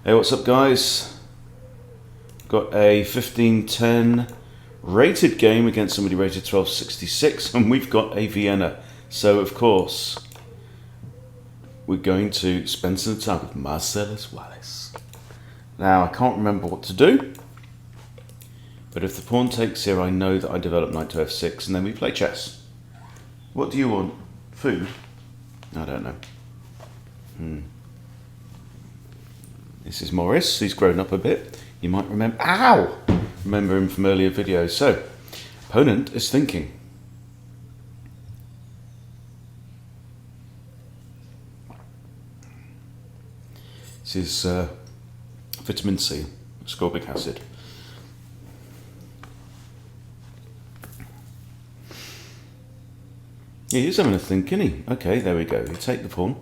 Hey, what's up guys? Got a 15-10 rated game against somebody rated 1266 and we've got a Vienna. So of course, we're going to spend some time with Marsellus Wallace. Now I can't remember what to do, but if the pawn takes here I know that I develop knight to f6 and then we play chess. What do you want? Food? I don't know. This is Morris, he's grown up a bit. You might remember, remember him from earlier videos. So, opponent is thinking. This is vitamin C, ascorbic acid. He is having a think, isn't he? Okay, there we go. You take the pawn.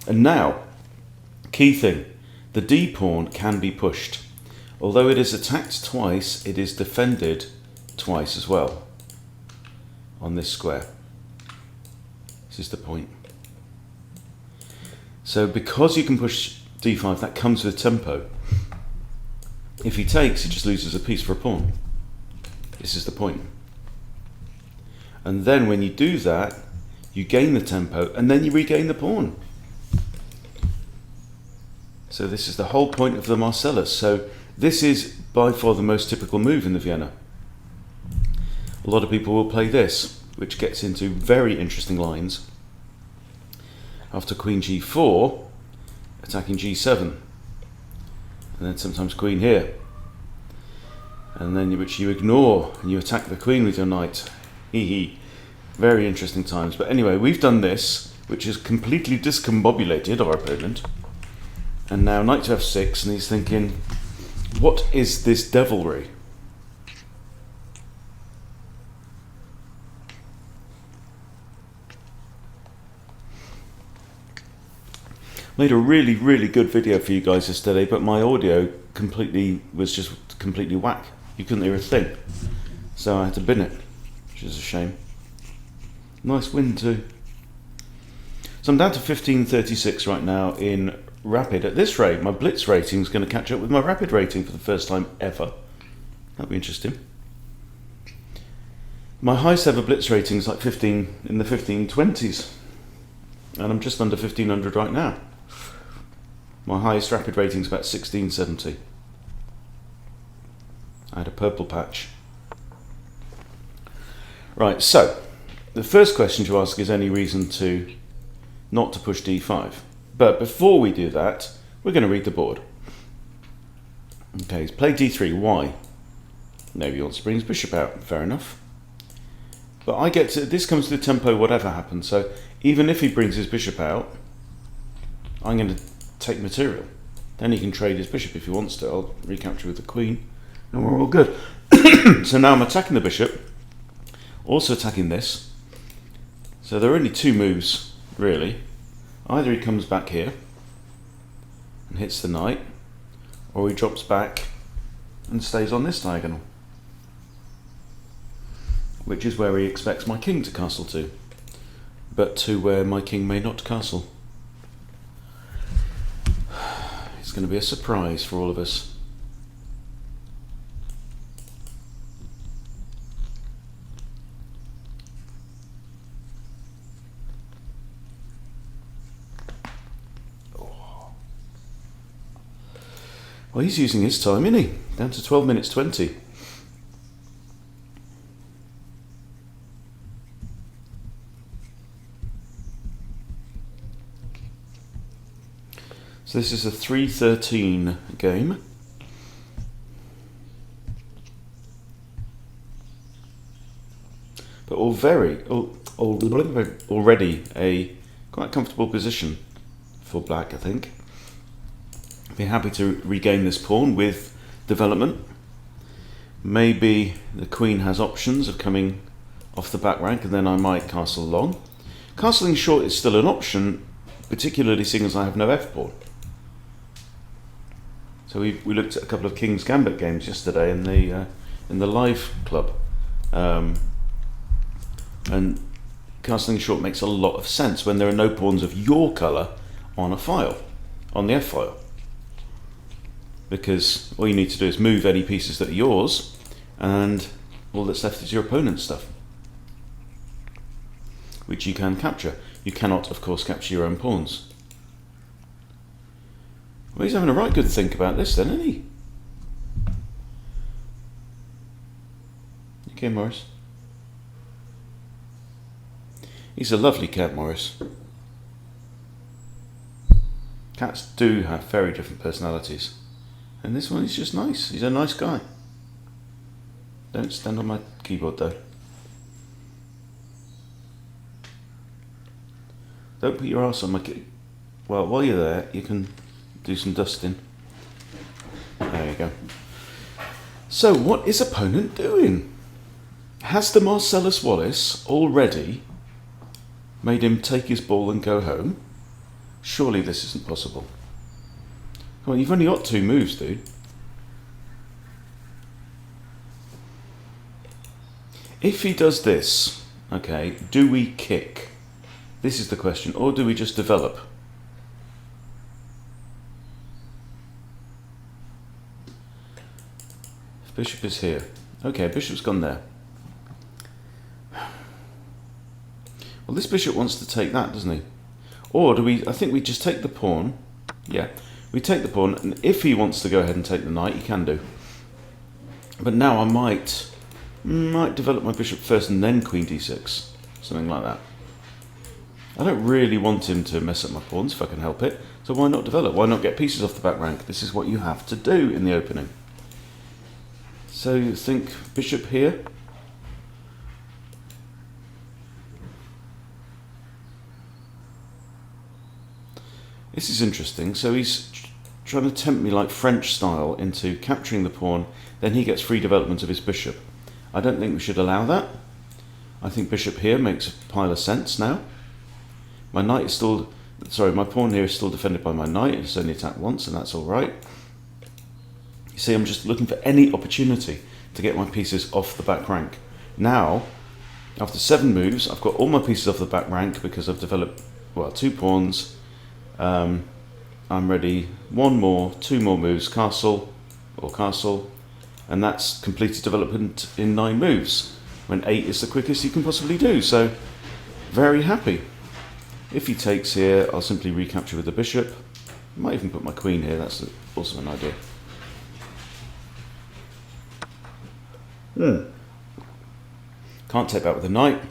And now, key thing. The D pawn can be pushed. Although it is attacked twice, it is defended twice as well on this square. This is the point. So because you can push D5, that comes with tempo. If he takes, he just loses a piece for a pawn. This is the point. And then when you do that, you gain the tempo and then you regain the pawn. So this is the whole point of the Marsellus. So this is by far the most typical move in the Vienna. A lot of people will play this, which gets into very interesting lines. After queen g4, attacking g7. And then sometimes queen here. And then which you ignore, and you attack the queen with your knight. Hee. Very interesting times. But anyway, we've done this, which is completely discombobulated our opponent. And now knight to f6, and he's thinking, what is this devilry? Made a really, really good video for you guys yesterday, but my audio was just completely whack. You couldn't hear a thing. So I had to bin it, which is a shame. Nice win too. So I'm down to 1536 right now in rapid. At this rate, my blitz rating is going to catch up with my rapid rating for the first time ever. That'll be interesting. My highest ever blitz rating is like 15 in the 1520s, and I'm just under 1500 right now. My highest rapid rating is about 1670. I had a purple patch. Right, so the first question to ask is any reason to not to push d5. But before we do that, we're going to read the board. Okay, he's played d3. Why? Maybe he wants to bring his bishop out. Fair enough. But I get to, this comes to the tempo whatever happens. So even if he brings his bishop out, I'm going to take material. Then he can trade his bishop if he wants to. I'll recapture with the queen, and we're all good. So now I'm attacking the bishop, also attacking this. So there are only two moves, really. Either he comes back here and hits the knight, or he drops back and stays on this diagonal, which is where he expects my king to castle to, but to where my king may not castle. It's going to be a surprise for all of us. Well, he's using his time, isn't he? Down to 12 minutes 20. So this is a 3-13 game. But already a quite comfortable position for black, I think. Be happy to regain this pawn with development. Maybe the queen has options of coming off the back rank, and then I might castle long. Castling short is still an option, particularly seeing as I have no f-pawn. So we looked at a couple of King's Gambit games yesterday in the live club, and castling short makes a lot of sense when there are no pawns of your colour on a file, on the f file. because all you need to do is move any pieces that are yours, and all that's left is your opponent's stuff, which you can capture. You cannot, of course, capture your own pawns. Well, he's having a right good think about this then, isn't he? Okay, Morris. He's a lovely cat, Morris. Cats do have very different personalities. And this one is just nice. He's a nice guy. Don't stand on my keyboard though. Don't put your arse on my keyboard. Well, while you're there, you can do some dusting. There you go. So, what is opponent doing? Has the Marsellus Wallace already made him take his ball and go home? Surely this isn't possible. Come on, you've only got 2 moves, dude. If he does this, okay, do we kick? This is the question. Or do we just develop? If bishop is here. Okay, bishop's gone there. Well, this bishop wants to take that, doesn't he? Or do we, I think we just take the pawn. Yeah, we take the pawn, and if he wants to go ahead and take the knight, he can do. But now I might develop my bishop first and then queen d6. Something like that. I don't really want him to mess up my pawns if I can help it. So why not develop? Why not get pieces off the back rank? This is what you have to do in the opening. So you think bishop here. This is interesting. So he's trying to tempt me like French style into capturing the pawn, then he gets free development of his bishop. I don't think we should allow that. I think bishop here makes a pile of sense now. My knight is still, sorry, my pawn here is still defended by my knight. It's only attacked once, and that's all right. You see, I'm just looking for any opportunity to get my pieces off the back rank. Now, after 7 moves, I've got all my pieces off the back rank because I've developed, well, 2 pawns. I'm ready. 1 more, 2 more moves, castle, and that's completed development in 9 moves, when 8 is the quickest you can possibly do. So, very happy. If he takes here, I'll simply recapture with the bishop. I might even put my queen here. That's also an idea. Can't take back with the knight.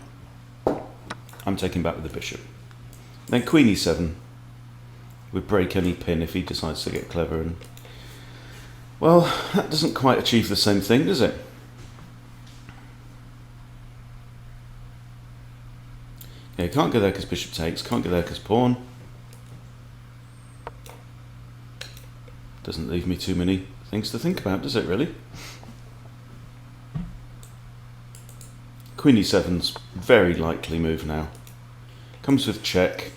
I'm taking back with the bishop. Then queen e7 would break any pin if he decides to get clever, and well, that doesn't quite achieve the same thing, does it? Yeah, can't go there because bishop takes, can't go there because pawn. Doesn't leave me too many things to think about, does it really? Queen e7's very likely move now. Comes with check,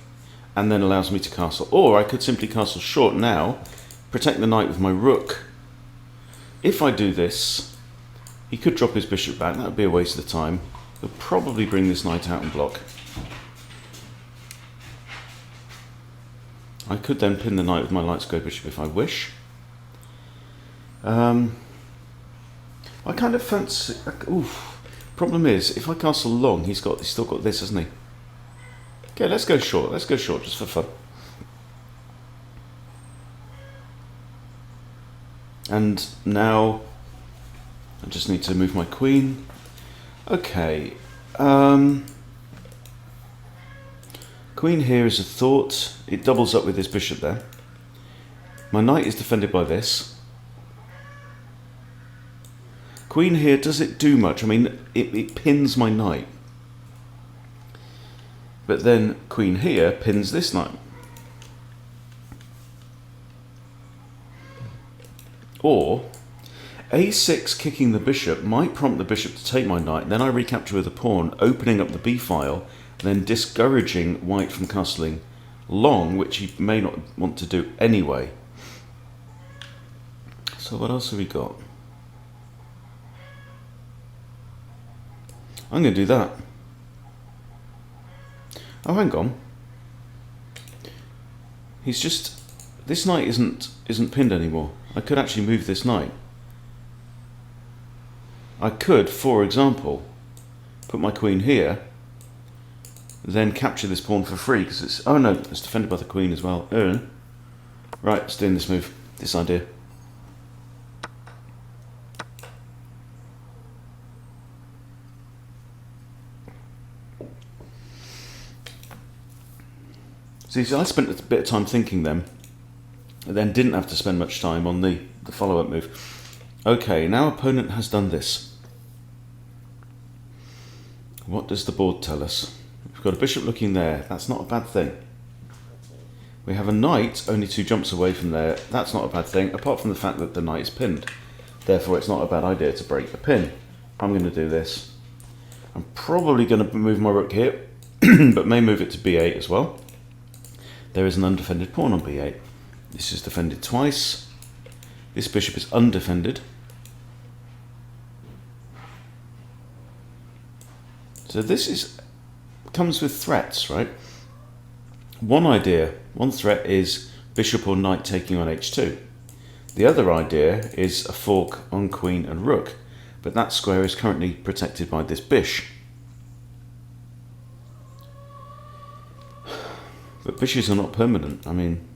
and then allows me to castle. Or I could simply castle short now, protect the knight with my rook. If I do this, he could drop his bishop back. That would be a waste of time. He'll probably bring this knight out and block. I could then pin the knight with my light square bishop if I wish. I kind of fancy... Oof. Problem is, if I castle long, he's still got this, hasn't he? Okay, let's go short. Let's go short just for fun. And now I just need to move my queen. Okay. Queen here is a thought. It doubles up with this bishop there. My knight is defended by this. Queen here, does it do much? I mean, it pins my knight. But then queen here pins this knight. Or a6 kicking the bishop might prompt the bishop to take my knight, then I recapture with a pawn, opening up the b file, then discouraging white from castling long, which he may not want to do anyway. So what else have we got? I'm going to do that. Oh, hang on. He's just... This knight isn't pinned anymore. I could actually move this knight. I could, for example, put my queen here, then capture this pawn for free, because it's... oh no, it's defended by the queen as well. Right, let's do this move, this idea. See, so I spent a bit of time thinking then, and then didn't have to spend much time on the follow-up move. Okay, now opponent has done this. What does the board tell us? We've got a bishop looking there. That's not a bad thing. We have a knight only 2 jumps away from there. That's not a bad thing, apart from the fact that the knight is pinned. Therefore, it's not a bad idea to break the pin. I'm going to do this. I'm probably going to move my rook here, but may move it to b8 as well. There is an undefended pawn on b8. This is defended twice. This bishop is undefended. So this comes with threats, right? One threat is bishop or knight taking on h2. The other idea is a fork on queen and rook, but that square is currently protected by this bish. But bishes are not permanent. I mean,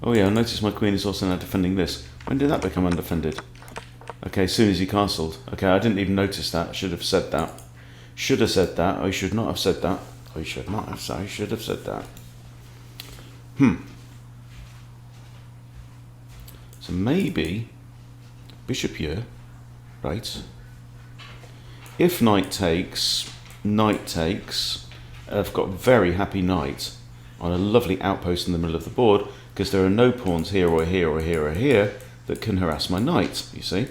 oh yeah, I notice my queen is also now defending this. When did that become undefended? Okay, as soon as he castled. Okay, I didn't even notice that. I should have said that. Should have said that. I should not have said that. I should not have said. I should have said that. So maybe bishop here, right? If knight takes, I've got a very happy knight on a lovely outpost in the middle of the board, because there are no pawns here or here or here or here that can harass my knight, you see.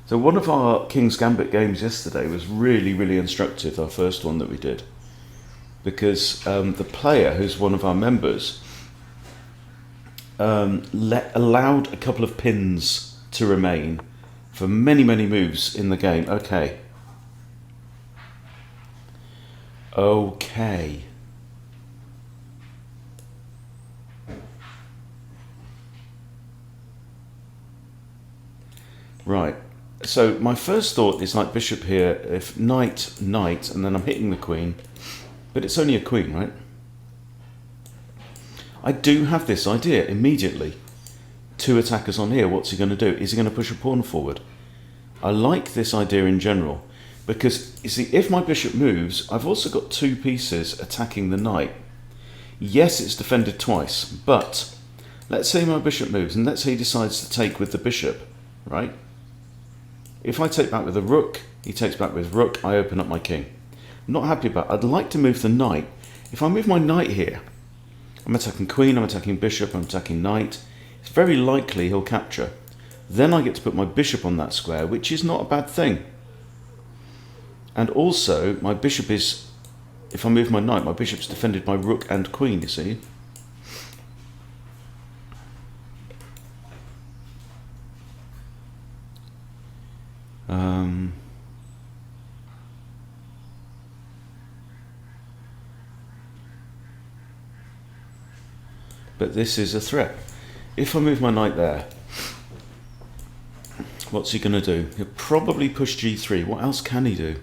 So one of our King's Gambit games yesterday was really, really instructive, our first one that we did, because the player, who's one of our members, allowed a couple of pins to remain for many, many moves in the game. Okay. Right. So my first thought is like bishop here, if knight, and then I'm hitting the queen, but it's only a queen, right? I do have this idea immediately. 2 attackers on here, what's he going to do? Is he going to push a pawn forward? I like this idea in general, because, you see, if my bishop moves, I've also got 2 pieces attacking the knight. Yes, it's defended twice, but let's say my bishop moves, and let's say he decides to take with the bishop, right? If I take back with a rook, he takes back with rook, I open up my king. I'm not happy about it. I'd like to move the knight. If I move my knight here, I'm attacking queen, I'm attacking bishop, I'm attacking knight. It's very likely he'll capture. Then I get to put my bishop on that square, which is not a bad thing. And also, my bishop is, if I move my knight, my bishop's defended by rook and queen, you see. But this is a threat. If I move my knight there, what's he going to do? He'll probably push g3. What else can he do?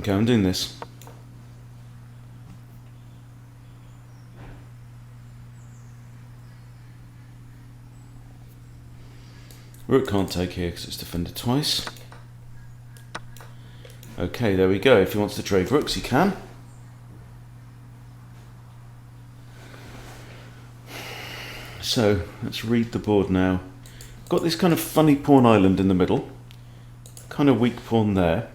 Okay, I'm doing this. Rook can't take here because it's defended twice. Okay, there we go. If he wants to trade rooks, he can. So, let's read the board now. Got this kind of funny pawn island in the middle. Kind of weak pawn there.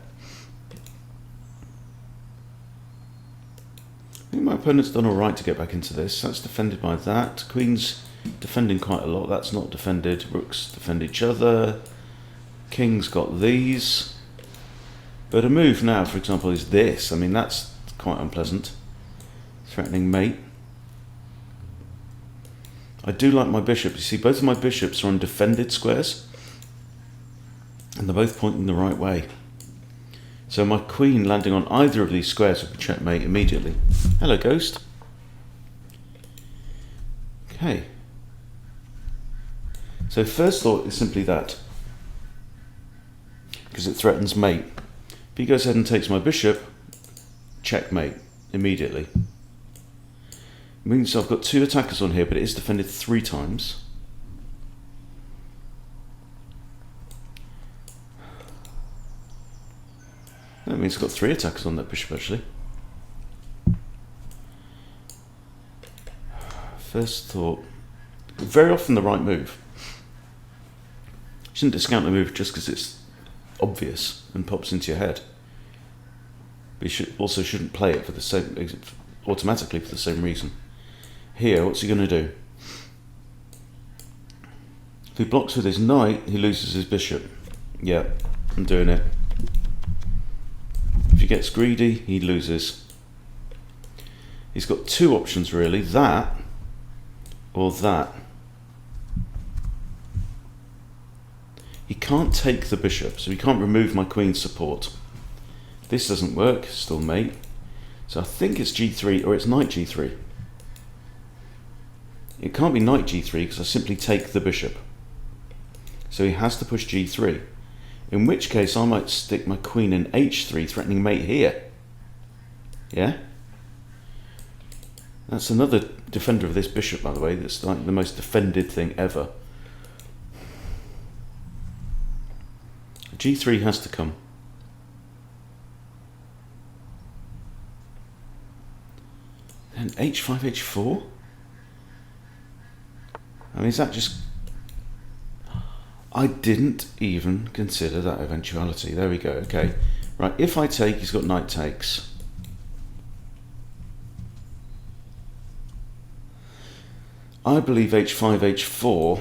I think my opponent's done alright to get back into this. That's defended by that. Queen's defending quite a lot. That's not defended. Rooks defend each other. King's got these. But a move now, for example, is this. I mean, that's quite unpleasant. Threatening mate. I do like my bishop. You see, both of my bishops are on defended squares, and they're both pointing the right way. So my queen landing on either of these squares would be checkmate immediately. Hello, Ghost. Okay. So first thought is simply that, because it threatens mate. If he goes ahead and takes my bishop, checkmate immediately. It means I've got 2 attackers on here, but it is defended 3 times. That means I've got 3 attackers on that bishop, actually. First thought, very often the right move. You shouldn't discount the move just because it's obvious and pops into your head. But you also shouldn't play it for the same, automatically for the same reason. Here, what's he going to do? If he blocks with his knight, he loses his bishop. Yeah, I'm doing it. If he gets greedy, he loses. He's got 2 options really, that or that. He can't take the bishop, so he can't remove my queen's support. This doesn't work, still mate. So I think it's g3 or it's knight g3. It can't be knight g3 because I simply take the bishop. So he has to push g3. In which case I might stick my queen in h3, threatening mate here. Yeah? That's another defender of this bishop, by the way. That's like the most defended thing ever. g3 has to come. And h5, h4? I mean, is that just... I didn't even consider that eventuality. There we go, okay. Right, if I take, he's got knight takes. I believe h5, h4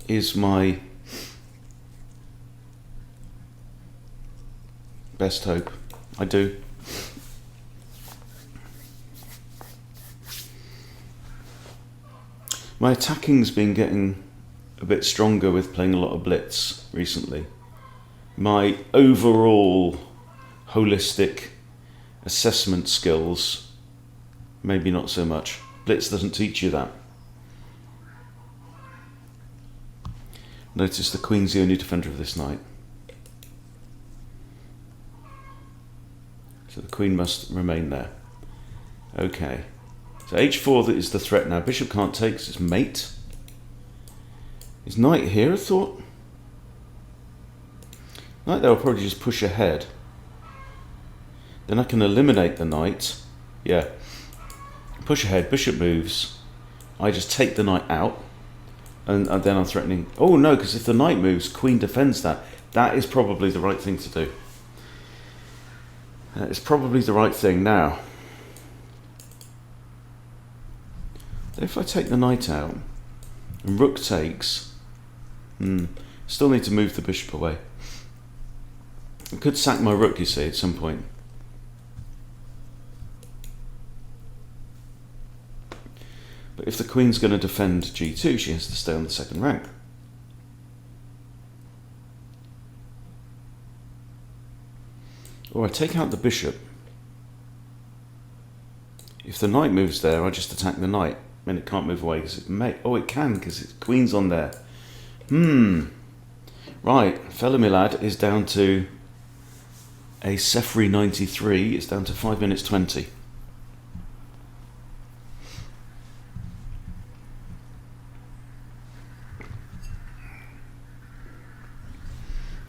is my best hope. I do. My attacking's been getting a bit stronger with playing a lot of blitz recently. My overall holistic assessment skills, maybe not so much. Blitz doesn't teach you that. Notice the queen's the only defender of this knight. So the queen must remain there. Okay. So h4 is the threat now. Bishop can't take because it's mate. Is knight here a thought? Knight there will probably just push ahead. Then I can eliminate the knight. Yeah. Push ahead, bishop moves. I just take the knight out. And then I'm threatening... Oh no, because if the knight moves, queen defends that. That is probably the right thing to do. That is probably the right thing now. If I take the knight out and rook takes, still need to move the bishop away. I could sack my rook, you see, at some point. But if the queen's going to defend g2, she has to stay on the second rank. Or I take out the bishop. If the knight moves there, I just attack the knight. And it can't move away because it may. Oh, it can because its queen's on there. Right, fellow me lad is down to a Nc3 Nc6. It's down to 5 minutes 20.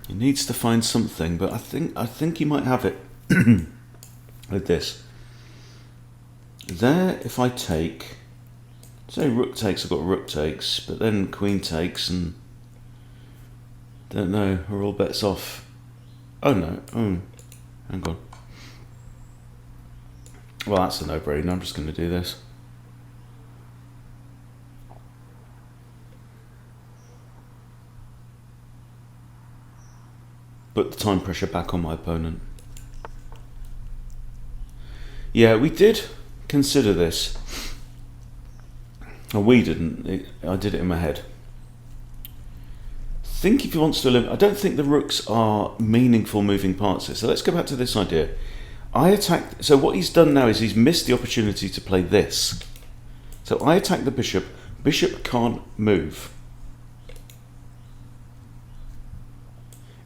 He needs to find something, but I think he might have it with this. There, if I take. Say rook takes, I've got rook takes, but then queen takes and don't know, are all bets off. Oh no, hang on. Well, that's a no-brainer, I'm just going to do this. Put the time pressure back on my opponent. Yeah, we did consider this. Oh, we didn't. I did it in my head. Think if he wants to eliminate... I don't think the rooks are meaningful moving parts here. So let's go back to this idea. I attack... So what he's done now is he's missed the opportunity to play this. So I attack the bishop. Bishop can't move.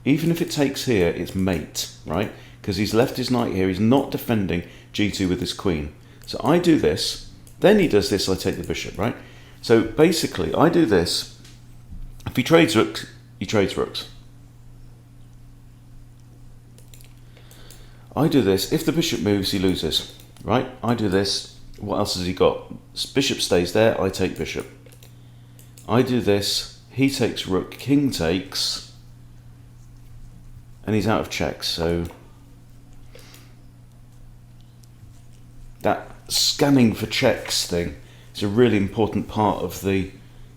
Even if it takes here, it's mate, right? Because he's left his knight here. He's not defending g2 with his queen. So I do this. Then he does this. I take the bishop, right? So basically, I do this. If he trades rooks, he trades rooks. I do this. If the bishop moves, he loses, right? I do this. What else has he got? Bishop stays there. I take bishop. I do this. He takes rook. King takes. And he's out of checks. So that scanning for checks thing is a really important part of the,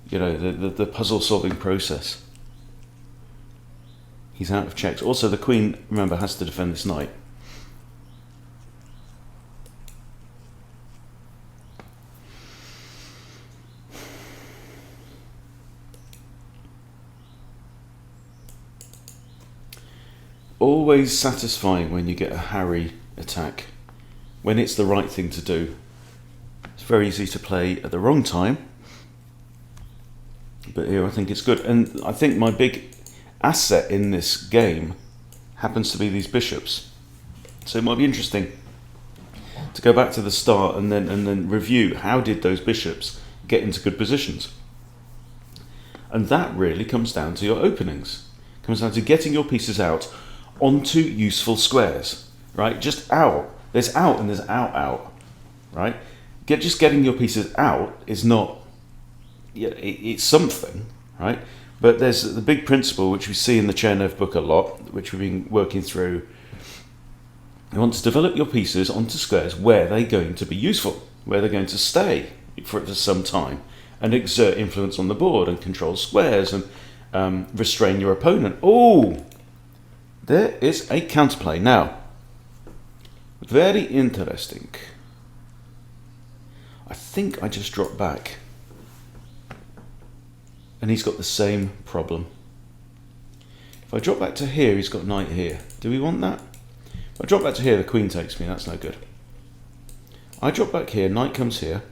you know, the puzzle solving process. He's out of checks. Also, the queen, remember, has to defend this knight. Always satisfying when you get a Harry attack, when it's the right thing to do. It's very easy to play at the wrong time, but here I think it's good. And I think my big asset in this game happens to be these bishops. So it might be interesting to go back to the start and then review how did those bishops get into good positions. And that really comes down to your openings. It comes down to getting your pieces out onto useful squares, right? Just out. There's out and there's out, right? Just getting your pieces out is not, yeah, it's something, right? But there's the big principle which we see in the Chernev book a lot, which we've been working through. You want to develop your pieces onto squares where they're going to be useful, where they're going to stay for some time and exert influence on the board and control squares and restrain your opponent. Oh, there is a counterplay. Now, very interesting. I think I just dropped back. And he's got the same problem. If I drop back to here, he's got knight here. Do we want that? If I drop back to here, the queen takes me. That's no good. I drop back here, knight comes here.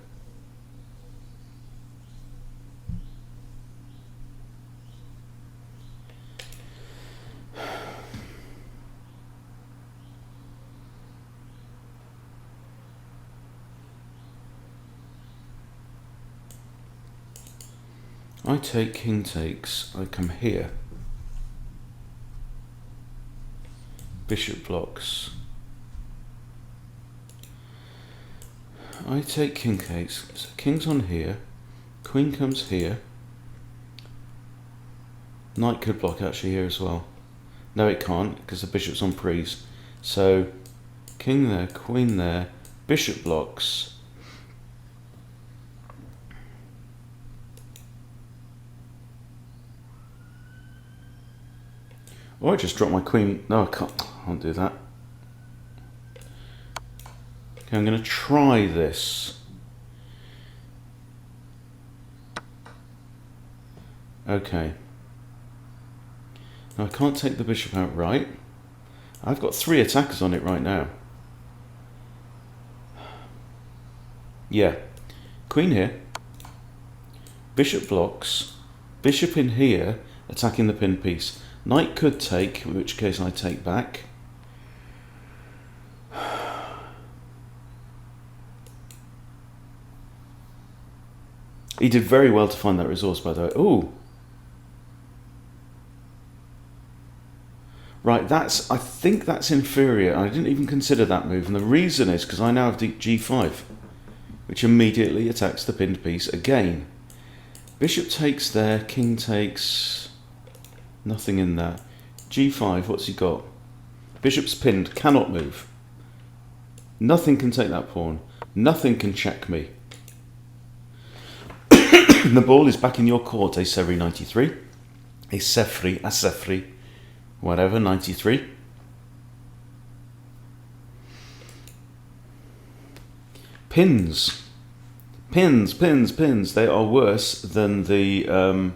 I take, king takes, I come here. Bishop blocks. I take, king takes, so king's on here, queen comes here. Knight could block actually here as well. No, it can't because the bishop's on prise. So king there, queen there, bishop blocks. Oh, I just dropped my queen. No, I can't do that. Okay, I'm going to try this. Okay. Now I can't take the bishop outright. I've got 3 attackers on it right now. Yeah. Queen here. Bishop blocks. Bishop in here, attacking the pinned piece. Knight could take, in which case I take back. He did very well to find that resource, by the way. Ooh. Right, I think that's inferior. I didn't even consider that move. And the reason is because I now have g5, which immediately attacks the pinned piece again. Bishop takes there, king takes... Nothing in there. g5, what's he got? Bishop's pinned, cannot move. Nothing can take that pawn. Nothing can check me. The ball is back in your court, a-Sefri 93. A-Sefri, whatever, 93. Pins. Pins, pins, pins. They are worse than the,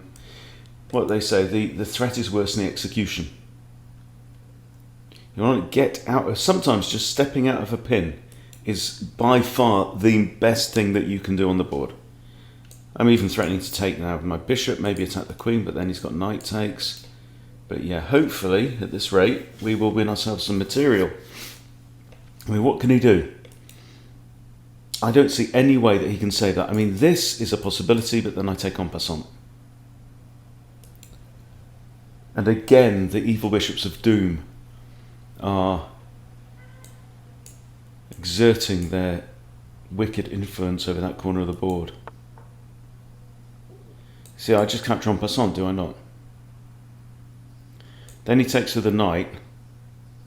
what they say, the threat is worse than the execution. You want to get out of, sometimes just stepping out of a pin is by far the best thing that you can do on the board. I'm even threatening to take now with my bishop, maybe attack the queen, but then he's got knight takes. But yeah, hopefully, at this rate, we will win ourselves some material. I mean, what can he do? I don't see any way that he can say that. I mean, this is a possibility, but then I take en passant. And again, the evil bishops of doom are exerting their wicked influence over that corner of the board. See, I just capture en passant, do I not? Then he takes with the knight.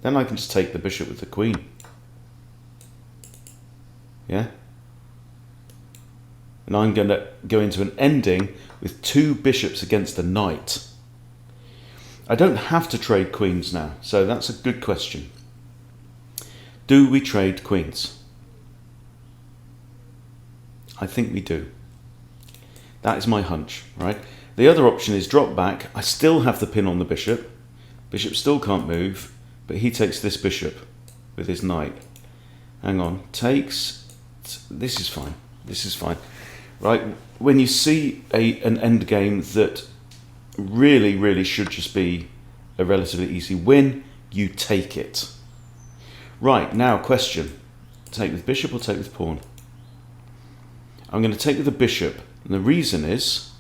Then I can just take the bishop with the queen. Yeah? And I'm going to go into an ending with 2 bishops against the knight. I don't have to trade queens now, so that's a good question. Do we trade queens? I think we do. That is my hunch, right? The other option is drop back. I still have the pin on the bishop. Bishop still can't move, but he takes this bishop with his knight. Hang on, takes. This is fine. This is fine. Right, when you see an end game that really should just be a relatively easy win, you take it. Right, now question. Take with bishop or take with pawn? I'm going to take with the bishop, and the reason is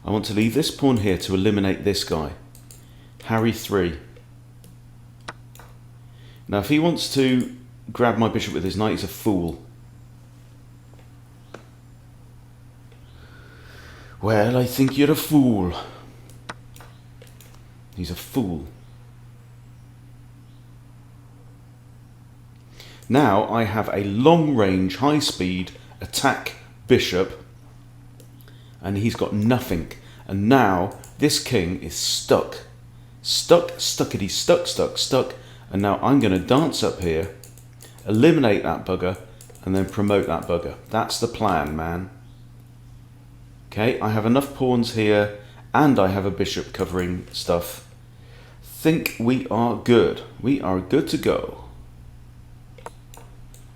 I want to leave this pawn here to eliminate this guy. Harry 3. Now if he wants to grab my bishop with his knight, he's a fool. Well, I think you're a fool. He's a fool. Now I have a long-range, high-speed attack bishop, and he's got nothing. And now this king is stuck. Stuckity, stuck. And now I'm going to dance up here, eliminate that bugger, and then promote that bugger. That's the plan, man. Okay, I have enough pawns here, and I have a bishop covering stuff. Think we are good. We are good to go.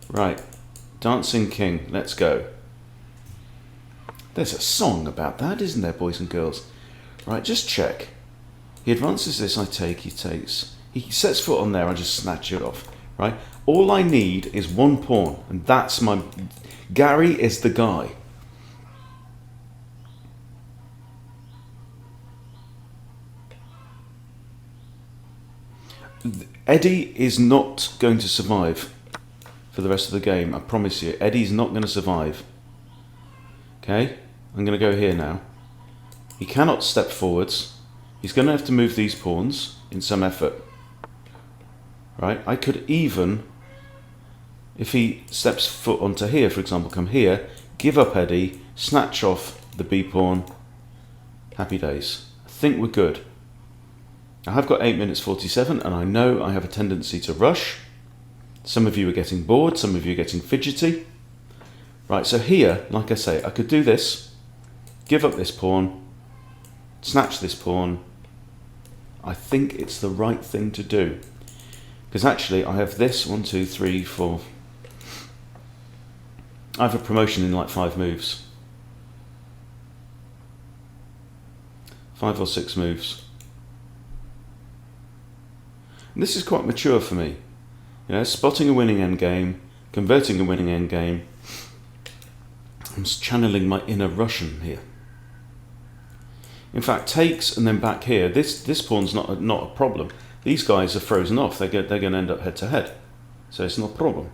Right, dancing king, let's go. There's a song about that, isn't there, boys and girls? Right, just check. He advances this, I take, he takes. He sets foot on there, I just snatch it off. Right, all I need is 1 pawn, and that's my... Gary is the guy. Eddie is not going to survive for the rest of the game, I promise you. Eddie's not going to survive. Okay, I'm going to go here now. He cannot step forwards. He's going to have to move these pawns in some effort. Right, I could even, if he steps foot onto here, for example, come here, give up Eddie, snatch off the B pawn. Happy days. I think we're good. I have got 8 minutes 47, and I know I have a tendency to rush. Some of you are getting bored, some of you are getting fidgety. Right, so here, like I say, I could do this, give up this pawn, snatch this pawn. I think it's the right thing to do. Because actually, I have this, 1, 2, 3, 4. I have a promotion in like 5 moves. 5 or 6 moves. And this is quite mature for me. You know, spotting a winning endgame, converting a winning endgame. I'm channeling my inner Russian here. In fact, takes and then back here. This pawn's not a problem. These guys are frozen off. They're going to end up head to head, so it's not a problem.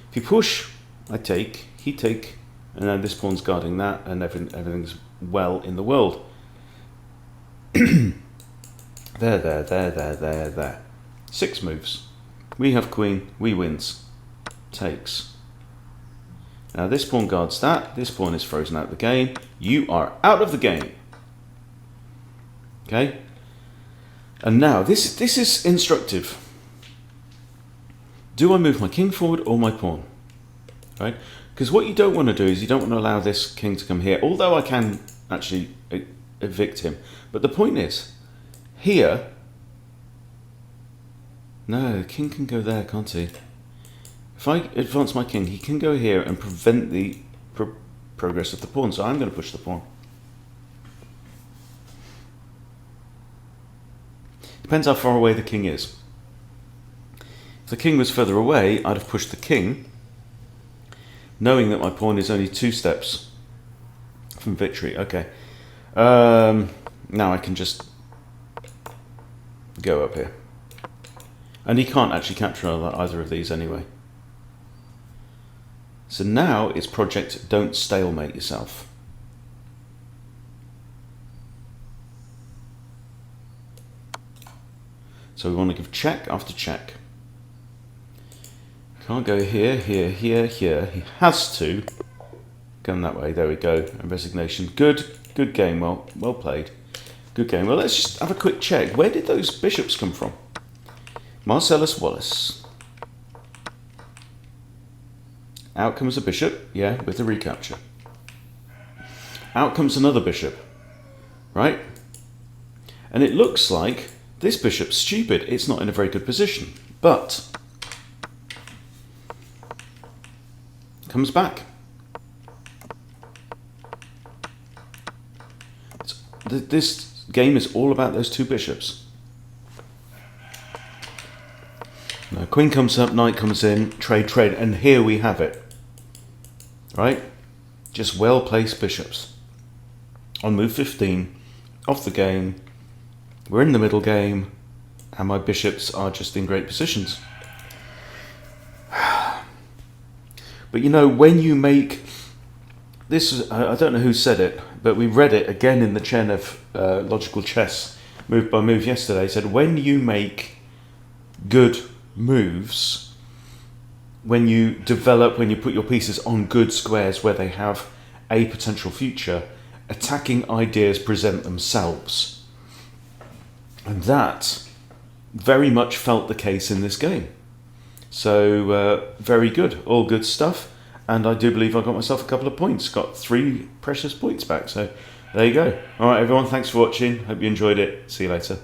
If you push, I take, he take, and then this pawn's guarding that, and everything's well in the world. There. 6 moves. We have queen, we wins. Takes. Now this pawn guards that, this pawn is frozen out of the game. You are out of the game. Okay? And now, this is instructive. Do I move my king forward or my pawn? right? Because what you don't want to do is you don't want to allow this king to come here, although I can actually evict him. But the point is, here, no, the king can go there, can't he? If I advance my king, he can go here and prevent the progress of the pawn, so I'm going to push the pawn. Depends how far away the king is. If the king was further away, I'd have pushed the king, knowing that my pawn is only 2 steps from victory. Okay. Now I can just go up here. And he can't actually capture either of these anyway. So now it's project don't stalemate yourself. So we want to give check after check. Can't go here, here, here, here. He has to come that way. There we go. And resignation. Good game. Well played. Good game. Well, let's just have a quick check. Where did those bishops come from? Marsellus Wallace. Out comes a bishop, yeah, with the recapture. Out comes another bishop, right? And it looks like this bishop's stupid. It's not in a very good position, but comes back. This game is all about those 2 bishops. Now, queen comes up, knight comes in, trade, and here we have it. Right? Just well-placed bishops. On move 15, off the game, we're in the middle game, and my bishops are just in great positions. But you know, when you make this, I don't know who said it, but we read it again in the Chen of Logical Chess, move by move yesterday. It said, when you make good moves, when you develop, when you put your pieces on good squares where they have a potential future, attacking ideas present themselves. And that very much felt the case in this game. So very good, all good stuff. And I do believe I got myself a couple of points, got 3 precious points back. So there you go. All right, everyone, thanks for watching. Hope you enjoyed it. See you later.